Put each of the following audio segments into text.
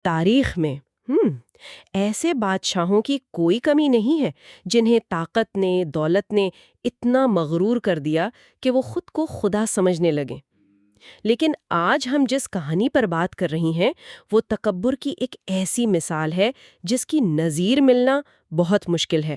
تاریخ میں ایسے بادشاہوں کی کوئی کمی نہیں ہے جنہیں طاقت نے، دولت نے اتنا مغرور کر دیا کہ وہ خود کو خدا سمجھنے لگیں۔ لیکن آج ہم جس کہانی پر بات کر رہی ہیں وہ تکبر کی ایک ایسی مثال ہے جس کی نظیر ملنا بہت مشکل ہے۔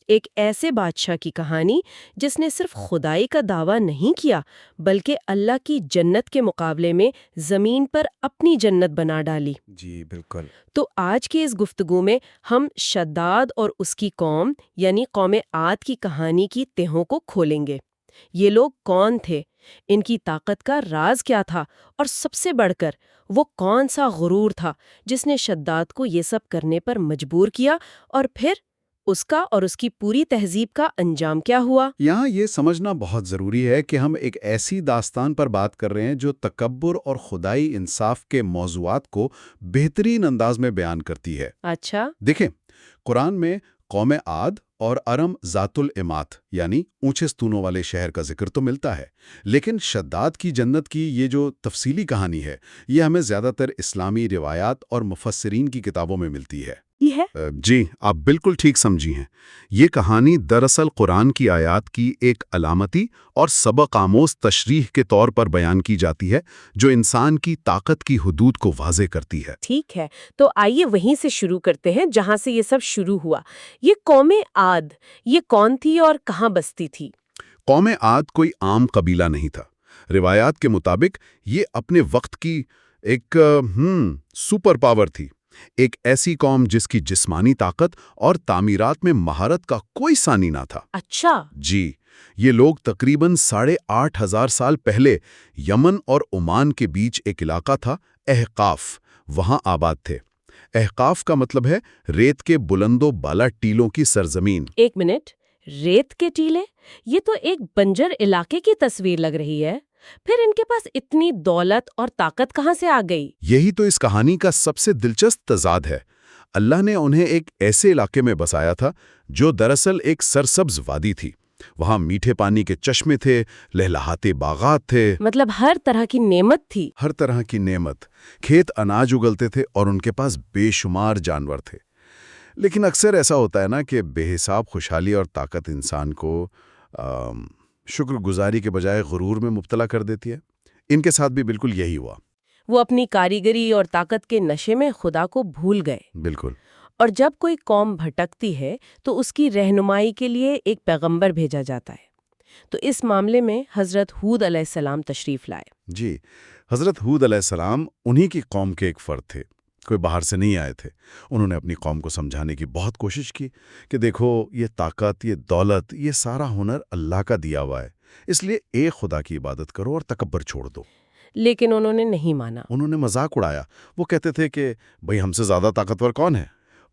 ایک ایسے بادشاہ کی کہانی جس نے صرف خدائی کا دعویٰ نہیں کیا بلکہ اللہ کی جنت کے مقابلے میں زمین پر اپنی جنت بنا ڈالی۔ جی بالکل۔ تو آج کی اس گفتگو میں ہم شداد اور اس کی قوم یعنی قوم عاد کی کہانی کی تہوں کو کھولیں گے۔ یہ لوگ کون تھے، ان کی طاقت کا راز کیا تھا، اور سب سے بڑھ کر وہ کون سا غرور تھا جس نے شداد کو یہ سب کرنے پر مجبور کیا، اور پھر اس کا اور اس کی پوری تہذیب کا انجام کیا ہوا۔ یہاں یہ سمجھنا بہت ضروری ہے کہ ہم ایک ایسی داستان پر بات کر رہے ہیں جو تکبر اور خدائی انصاف کے موضوعات کو بہترین انداز میں بیان کرتی ہے۔ اچھا۔ دیکھیں، قرآن میں قوم عاد اور ارم ذات العماد یعنی اونچے ستونوں والے شہر کا ذکر تو ملتا ہے، لیکن شداد کی جنت کی یہ جو تفصیلی کہانی ہے یہ ہمیں زیادہ تر اسلامی روایات اور مفسرین کی کتابوں میں ملتی ہے۔ یہ ہے؟ جی، آپ بالکل ٹھیک سمجھی ہیں۔ یہ کہانی دراصل قرآن کی آیات کی ایک علامتی اور سبق آموز تشریح کے طور پر بیان کی جاتی ہے جو انسان کی طاقت کی حدود کو واضح کرتی ہے۔ ٹھیک ہے، تو آئیے وہیں سے شروع کرتے ہیں جہاں سے یہ سب شروع ہوا۔ یہ قوم عاد، یہ کون تھی اور کہاں بستی تھی؟ قوم عاد کوئی عام قبیلہ نہیں تھا۔ روایات کے مطابق یہ اپنے وقت کی ایک سپر پاور تھی، ایک ایسی قوم جس کی جسمانی طاقت اور تعمیرات میں مہارت کا کوئی ثانی نہ تھا۔ اچھا۔ جی، یہ لوگ تقریباً 8,500 سال پہلے یمن اور عمان کے بیچ ایک علاقہ تھا احقاف، وہاں آباد تھے۔ احقاف کا مطلب ہے ریت کے بلند و بالا ٹیلوں کی سرزمین۔ ایک منٹ، ریت کے ٹیلے؟ یہ تو ایک بنجر علاقے کی تصویر لگ رہی ہے۔ پھر ان کے پاس اتنی دولت اور طاقت کہاں سے آ گئی؟ یہی تو اس کہانی کا سب سے دلچسپ تضاد ہے۔ اللہ نے انہیں ایک ایسے علاقے میں بسایا تھا جو دراصل ایک سرسبز وادی تھی۔ وہاں میٹھے پانی کے چشمے تھے، لہلہاتے باغات تھے، مطلب ہر طرح کی نعمت تھی۔ ہر طرح کی نعمت، کھیت اناج اگلتے تھے اور ان کے پاس بے شمار جانور تھے۔ لیکن اکثر ایسا ہوتا ہے نا کہ بے حساب خوشحالی اور طاقت انسان کو شکر گزاری کے بجائے غرور میں مبتلا کر دیتی ہے۔ ان کے ساتھ بھی بالکل یہی ہوا۔ وہ اپنی کاریگری اور طاقت کے نشے میں خدا کو بھول گئے۔ بالکل۔ اور جب کوئی قوم بھٹکتی ہے تو اس کی رہنمائی کے لیے ایک پیغمبر بھیجا جاتا ہے۔ تو اس معاملے میں حضرت ہود علیہ السلام تشریف لائے۔ جی، حضرت ہود علیہ السلام انہی کی قوم کے ایک فرد تھے، کوئی باہر سے نہیں آئے تھے۔ انہوں نے اپنی قوم کو سمجھانے کی بہت کوشش کی کہ دیکھو، یہ طاقت، یہ دولت، یہ سارا ہنر اللہ کا دیا ہوا ہے، اس لیے ایک خدا کی عبادت کرو اور تکبر چھوڑ دو۔ لیکن انہوں نے نہیں مانا۔ انہوں نے مذاق اڑایا۔ وہ کہتے تھے کہ بھئی ہم سے زیادہ طاقتور کون ہے؟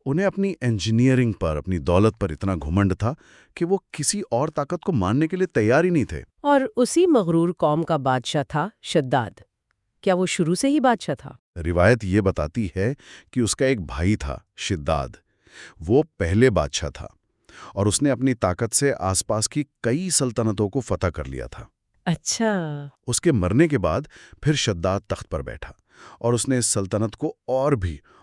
انہیں اپنی انجینئرنگ پر، اپنی دولت پر اتنا گھمنڈ تھا کہ وہ کسی اور طاقت کو ماننے کے لیے تیار ہی نہیں تھے۔ اور اسی مغرور قوم کا بادشاہ تھا شداد۔ کیا وہ شروع سے ہی بادشاہ تھا؟ روایت یہ بتاتی ہے کہ اس کا ایک بھائی تھا شداد، وہ پہلے بادشاہ تھا، اور اس نے اپنی طاقت سے آس پاس کی کئی سلطنتوں کو فتح کر لیا تھا۔ اچھا۔ اس کے مرنے کے بعد پھر شداد تخت پر بیٹھا اور اس نے اس سلطنت کو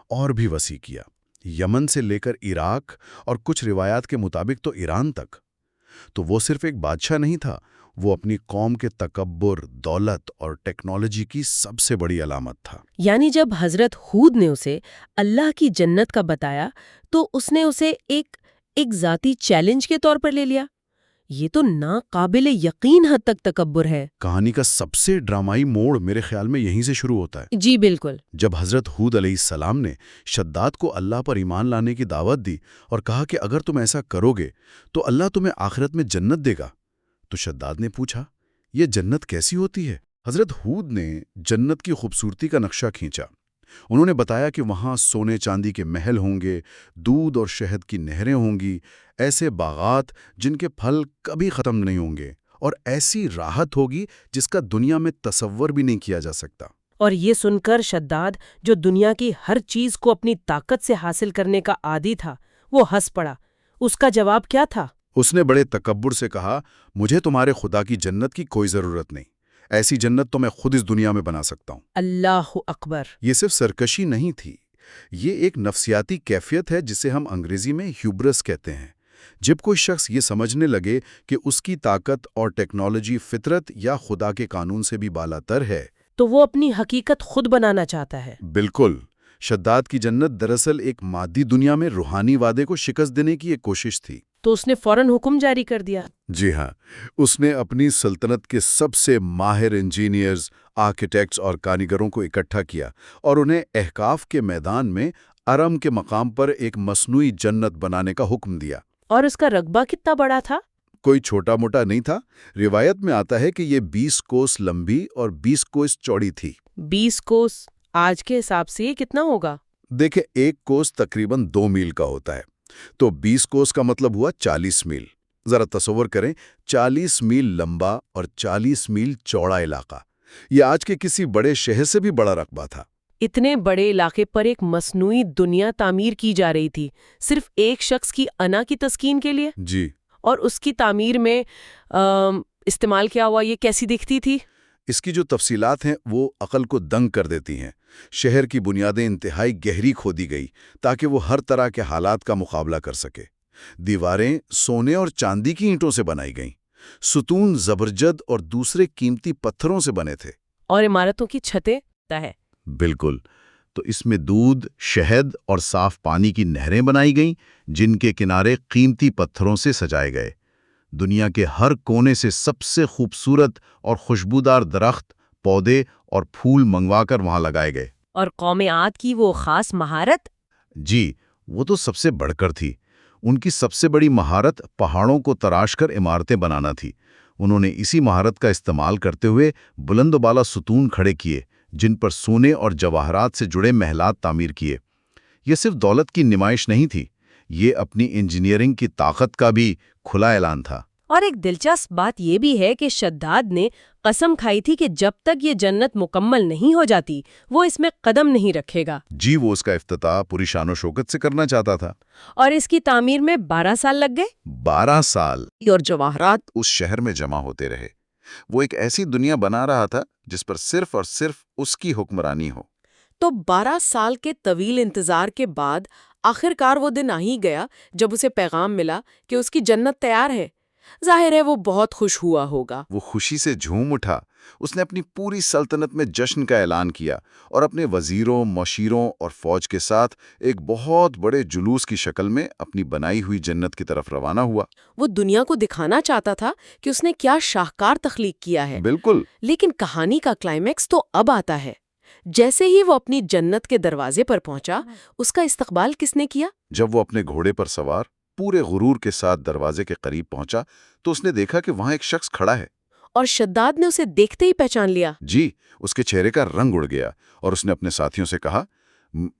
اور بھی وسیع کیا، یمن سے لے کر عراق اور کچھ روایات کے مطابق تو ایران تک۔ تو وہ صرف ایک بادشاہ نہیں تھا، وہ اپنی قوم کے تکبر، دولت اور ٹیکنالوجی کی سب سے بڑی علامت تھا۔ یعنی جب حضرت ہود نے اسے اللہ کی جنت کا بتایا تو اس نے اسے ایک ذاتی چیلنج کے طور پر لے لیا۔ یہ تو ناقابل یقین حد تک تکبر ہے۔ کہانی کا سب سے ڈرامائی موڑ میرے خیال میں یہیں سے شروع ہوتا ہے۔ جی بالکل۔ جب حضرت ہود علیہ السلام نے شداد کو اللہ پر ایمان لانے کی دعوت دی اور کہا کہ اگر تم ایسا کرو گے تو اللہ تمہیں آخرت میں جنت دے گا، تو شداد نے پوچھا، یہ جنت کیسی ہوتی ہے؟ حضرت ہود نے جنت کی خوبصورتی کا نقشہ کھینچا۔ انہوں نے بتایا کہ وہاں سونے چاندی کے محل ہوں گے، دودھ اور شہد کی نہریں ہوں گی، ایسے باغات جن کے پھل کبھی ختم نہیں ہوں گے، اور ایسی راحت ہوگی جس کا دنیا میں تصور بھی نہیں کیا جا سکتا۔ اور یہ سن کر شداد، جو دنیا کی ہر چیز کو اپنی طاقت سے حاصل کرنے کا عادی تھا، وہ ہنس پڑا۔ اس کا جواب کیا تھا؟ اس نے بڑے تکبر سے کہا، مجھے تمہارے خدا کی جنت کی کوئی ضرورت نہیں، ایسی جنت تو میں خود اس دنیا میں بنا سکتا ہوں۔ اللہ اکبر! یہ صرف سرکشی نہیں تھی، یہ ایک نفسیاتی کیفیت ہے جسے ہم انگریزی میں ہیوبرس کہتے ہیں۔ جب کوئی شخص یہ سمجھنے لگے کہ اس کی طاقت اور ٹیکنالوجی فطرت یا خدا کے قانون سے بھی بالاتر ہے، تو وہ اپنی حقیقت خود بنانا چاہتا ہے۔ بالکل۔ شداد کی جنت دراصل ایک مادی دنیا میں روحانی وعدے کو شکست دینے کی ایک کوشش تھی۔ تو اس نے فوراً حکم جاری کر دیا۔ جی ہاں، اس نے اپنی سلطنت کے سب سے ماہر انجینئرز، آرکیٹیکٹس اور کاریگروں کو اکٹھا کیا اور انہیں احقاف کے میدان میں ارم کے مقام پر ایک مصنوعی جنت بنانے کا حکم دیا۔ اور اس کا رقبہ کتنا بڑا تھا؟ کوئی چھوٹا موٹا نہیں تھا۔ روایت میں آتا ہے کہ یہ 20 کوس لمبی اور 20 کوس چوڑی تھی۔ 20 کوس آج کے حساب سے یہ کتنا ہوگا؟ دیکھیں، ایک کوس تقریباً 2 میل کا ہوتا ہے، تو 20 کوس کا مطلب ہوا 40 میل۔ ذرا تصور کریں، 40 میل لمبا اور 40 میل چوڑا علاقہ۔ یہ آج کے کسی بڑے شہر سے بھی بڑا رقبہ تھا۔ اتنے بڑے علاقے پر ایک مصنوعی دنیا تعمیر کی جا رہی تھی، صرف ایک شخص کی انا کی تسکین کے لیے؟ جی، اور اس کی تعمیر میں استعمال کیا ہوا یہ کیسی دکھتی تھی؟ اس کی جو تفصیلات ہیں وہ عقل کو دنگ کر دیتی ہیں۔ شہر کی بنیادیں انتہائی گہری کھودی گئی تاکہ وہ ہر طرح کے حالات کا مقابلہ کر سکے۔ دیواریں سونے اور چاندی کی اینٹوں سے بنائی گئیں، ستون زبرجد اور دوسرے قیمتی پتھروں سے بنے تھے۔ اور عمارتوں کی چھتیں ہے؟ بالکل۔ تو اس میں دودھ، شہد اور صاف پانی کی نہریں بنائی گئیں جن کے کنارے قیمتی پتھروں سے سجائے گئے۔ دنیا کے ہر کونے سے سب سے خوبصورت اور خوشبودار درخت، پودے اور پھول منگوا کر وہاں لگائے گئے۔ اور قوم عاد کی وہ خاص مہارت؟ جی، وہ تو سب سے بڑھ کر تھی۔ ان کی سب سے بڑی مہارت پہاڑوں کو تراش کر عمارتیں بنانا تھی۔ انہوں نے اسی مہارت کا استعمال کرتے ہوئے بلند و بالا ستون کھڑے کیے جن پر سونے اور جواہرات سے جڑے محلات تعمیر کیے۔ یہ صرف دولت کی نمائش نہیں تھی، یہ اپنی انجینئرنگ کی طاقت کا بھی کھلا اعلان تھا۔ اور ایک دلچسپ بات یہ بھی ہے کہ شداد نے قسم کھائی تھی کہ جب تک یہ جنت مکمل نہیں ہو جاتی وہ اس میں قدم نہیں رکھے گا۔ جی، وہ اس کا افتتاح پوری شان و شوکت سے کرنا چاہتا تھا۔ اور اس کی تعمیر میں 12 سال لگ گئے۔ 12 سال! اور جواہرات اس شہر میں جمع ہوتے رہے۔ وہ ایک ایسی دنیا بنا رہا تھا جس پر صرف اور صرف اس کی حکمرانی ہو۔ تو 12 سال کے طویل انتظار کے بعد آخرکار وہ دن آ ہی گیا جب اسے پیغام ملا کہ اس کی جنت تیار ہے۔ ظاہر ہے وہ بہت خوش ہوا ہوگا۔ وہ خوشی سے جھوم اٹھا۔ اس نے اپنی پوری سلطنت میں جشن کا اعلان کیا اور اپنے وزیروں، مشیروں اور فوج کے ساتھ ایک بہت بڑے جلوس کی شکل میں اپنی بنائی ہوئی جنت کی طرف روانہ ہوا۔ وہ دنیا کو دکھانا چاہتا تھا کہ اس نے کیا شاہکار تخلیق کیا ہے۔ بالکل۔ لیکن کہانی کا کلائمیکس تو اب آتا ہے۔ جیسے ہی وہ اپنی جنت کے دروازے پر پہنچا، اس کا استقبال کس نے کیا؟ جب وہ اپنے گھوڑے پر سوار پورے غرور کے ساتھ دروازے کے قریب پہنچا تو اس نے دیکھا کہ وہاں ایک شخص کھڑا ہے۔ اور شداد نے اسے دیکھتے ہی پہچان لیا۔ جی، اس کے چہرے کا رنگ اڑ گیا اور اس نے اپنے ساتھیوں سے کہا،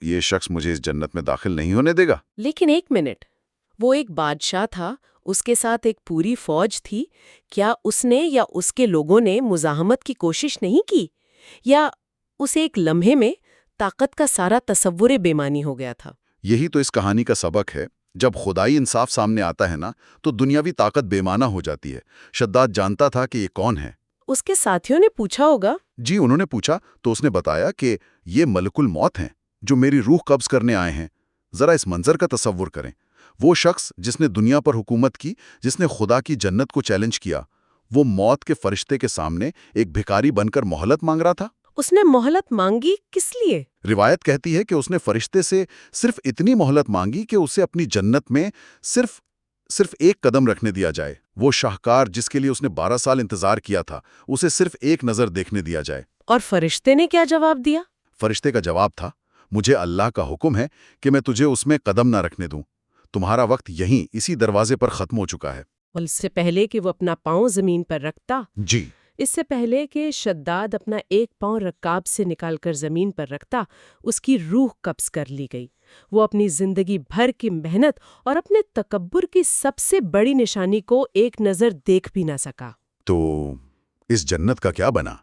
یہ شخص مجھے اس جنت میں داخل نہیں ہونے دے گا۔ لیکن ایک منٹ، وہ ایک بادشاہ تھا، اس کے ساتھ ایک پوری فوج تھی۔ کیا اس نے یا اس کے لوگوں نے مزاحمت کی کوشش نہیں کی؟ یا اسے ایک لمحے میں طاقت کا سارا تصور بے معنی ہو گیا تھا؟ یہی تو اس کہانی کا سبق ہے۔ جب خدائی انصاف سامنے آتا ہے نا تو دنیاوی طاقت بے معنی ہو جاتی ہے۔ شداد جانتا تھا کہ یہ کون ہے۔ اس کے ساتھیوں نے پوچھا ہوگا۔ جی، انہوں نے پوچھا تو اس نے بتایا کہ یہ ملک الموت ہیں جو میری روح قبض کرنے آئے ہیں۔ ذرا اس منظر کا تصور کریں۔ وہ شخص جس نے دنیا پر حکومت کی، جس نے خدا کی جنت کو چیلنج کیا، وہ موت کے فرشتے کے سامنے ایک بھکاری بن کر مہلت مانگ رہا تھا۔ اس نے مہلت مانگی کس لیے؟ روایت کہتی ہے کہ اس نے فرشتے سے صرف اتنی مہلت مانگی کہ اسے اپنی جنت میں صرف ایک قدم رکھنے دیا جائے۔ وہ شاہکار جس کے لیے اس نے 12 سال انتظار کیا تھا، اسے صرف ایک نظر دیکھنے دیا جائے۔ اور فرشتے نے کیا جواب دیا؟ فرشتے کا جواب تھا، مجھے اللہ کا حکم ہے کہ میں تجھے اس میں قدم نہ رکھنے دوں۔ تمہارا وقت یہیں اسی دروازے پر ختم ہو چکا ہے۔ اس سے پہلے کہ وہ اپنا پاؤں زمین پر رکھتا، جی، اس سے پہلے کہ شداد اپنا ایک پاؤں رکاب سے نکال کر زمین پر رکھتا، اس کی روح قبض کر لی گئی۔ وہ اپنی زندگی بھر کی محنت اور اپنے تکبر کی سب سے بڑی نشانی کو ایک نظر دیکھ بھی نہ سکا۔ تو اس جنت کا کیا بنا؟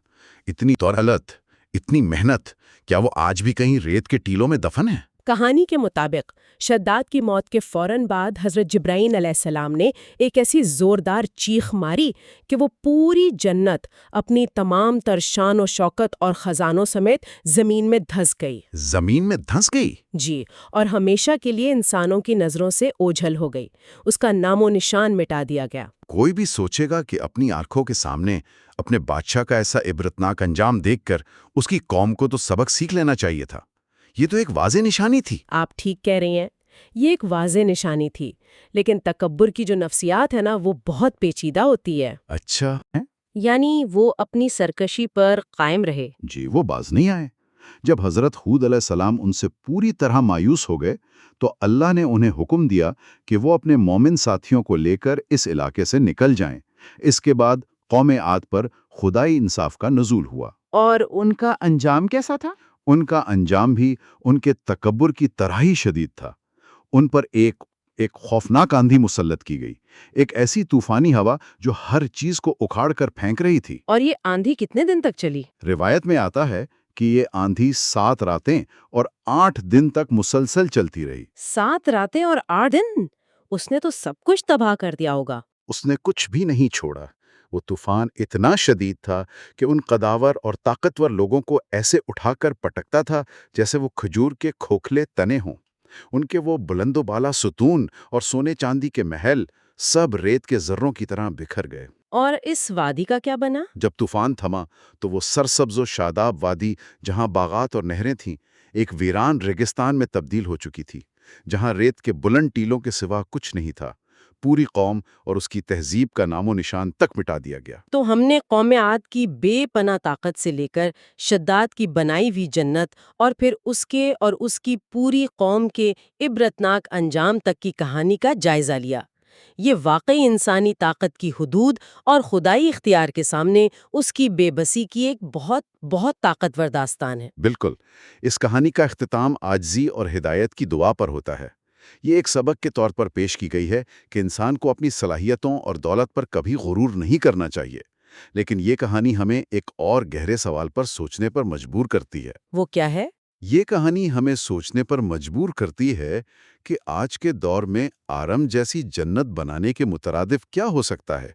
اتنی دولت، اتنی محنت، کیا وہ آج بھی کہیں ریت کے ٹیلوں میں دفن ہے؟ کہانی کے مطابق شداد کی موت کے فوراً بعد حضرت جبرائیل علیہ السلام نے ایک ایسی زوردار چیخ ماری کہ وہ پوری جنت اپنی تمام تر شان و شوکت اور خزانوں سمیت زمین میں دھنس گئی۔ زمین میں دھنس گئی؟ جی، اور ہمیشہ کے لیے انسانوں کی نظروں سے اوجھل ہو گئی، اس کا نام و نشان مٹا دیا گیا۔ کوئی بھی سوچے گا کہ اپنی آنکھوں کے سامنے اپنے بادشاہ کا ایسا عبرتناک انجام دیکھ کر اس کی قوم کو تو سبق سیکھ لینا چاہیے تھا۔ یہ تو ایک واضح نشانی تھی۔ آپ ٹھیک کہہ رہی ہیں، یہ ایک واضح نشانی تھی، لیکن تکبر کی جو نفسیات ہے نا وہ بہت پیچیدہ ہوتی ہے۔ اچھا ہے؟ یعنی وہ اپنی سرکشی پر قائم رہے۔ جی، وہ باز نہیں آئے۔ جب حضرت ہود علیہ السلام ان سے پوری طرح مایوس ہو گئے تو اللہ نے انہیں حکم دیا کہ وہ اپنے مومن ساتھیوں کو لے کر اس علاقے سے نکل جائیں۔ اس کے بعد قوم عاد پر خدائی انصاف کا نزول ہوا۔ اور ان کا انجام کیسا تھا؟ ان کا انجام بھی ان کے تکبر کی طرح ہی شدید تھا۔ ان پر ایک خوفناک آندھی مسلط کی گئی، ایک ایسی طوفانی ہوا جو ہر چیز کو اکھاڑ کر پھینک رہی تھی۔ اور یہ آندھی کتنے دن تک چلی؟ روایت میں آتا ہے کہ یہ آندھی 7 راتیں اور 8 دن تک مسلسل چلتی رہی۔ 7 راتیں اور 8 دن؟ اس نے تو سب کچھ تباہ کر دیا ہوگا۔ اس نے کچھ بھی نہیں چھوڑا۔ وہ طوفان اتنا شدید تھا کہ ان قداور اور طاقتور لوگوں کو ایسے اٹھا کر پٹکتا تھا جیسے وہ کھجور کے کھوکھلے تنے ہوں۔ ان کے وہ بلند و بالا ستون اور سونے چاندی کے محل سب ریت کے ذروں کی طرح بکھر گئے۔ اور اس وادی کا کیا بنا؟ جب طوفان تھما تو وہ سرسبز و شاداب وادی جہاں باغات اور نہریں تھیں ایک ویران ریگستان میں تبدیل ہو چکی تھی، جہاں ریت کے بلند ٹیلوں کے سوا کچھ نہیں تھا۔ پوری قوم اور اس کی تہذیب کا نام و نشان تک مٹا دیا گیا۔ تو ہم نے قوم عاد کی بے پناہ طاقت سے لے کر شداد کی بنائی ہوئی جنت اور پھر اس کے اور اس کی پوری قوم کے عبرتناک انجام تک کی کہانی کا جائزہ لیا۔ یہ واقعی انسانی طاقت کی حدود اور خدائی اختیار کے سامنے اس کی بے بسی کی ایک بہت بہت طاقتور داستان ہے۔ بالکل، اس کہانی کا اختتام عاجزی اور ہدایت کی دعا پر ہوتا ہے۔ یہ ایک سبق کے طور پر پیش کی گئی ہے کہ انسان کو اپنی صلاحیتوں اور دولت پر کبھی غرور نہیں کرنا چاہیے، لیکن یہ کہانی ہمیں ایک اور گہرے سوال پر سوچنے پر مجبور کرتی ہے۔ وہ کیا ہے؟ یہ کہانی ہمیں سوچنے پر مجبور کرتی ہے کہ آج کے دور میں آرم جیسی جنت بنانے کے مترادف کیا ہو سکتا ہے؟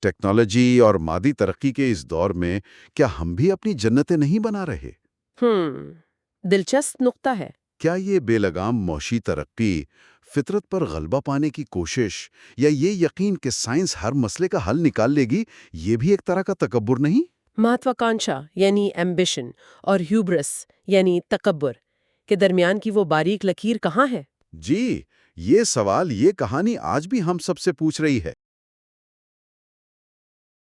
ٹیکنالوجی اور مادی ترقی کے اس دور میں کیا ہم بھی اپنی جنتیں نہیں بنا رہے؟ دلچسپ نقطہ ہے۔ کیا یہ بے لگام معاشی ترقی، فطرت پر غلبہ پانے کی کوشش، یا یہ یقین کہ سائنس ہر مسئلے کا حل نکال لے گی، یہ بھی ایک طرح کا تکبر نہیں؟ مہتواکانشا یعنی ایمبیشن اور ہیوبرس یعنی تکبر کے درمیان کی وہ باریک لکیر کہاں ہے؟ جی، یہ سوال یہ کہانی آج بھی ہم سب سے پوچھ رہی ہے۔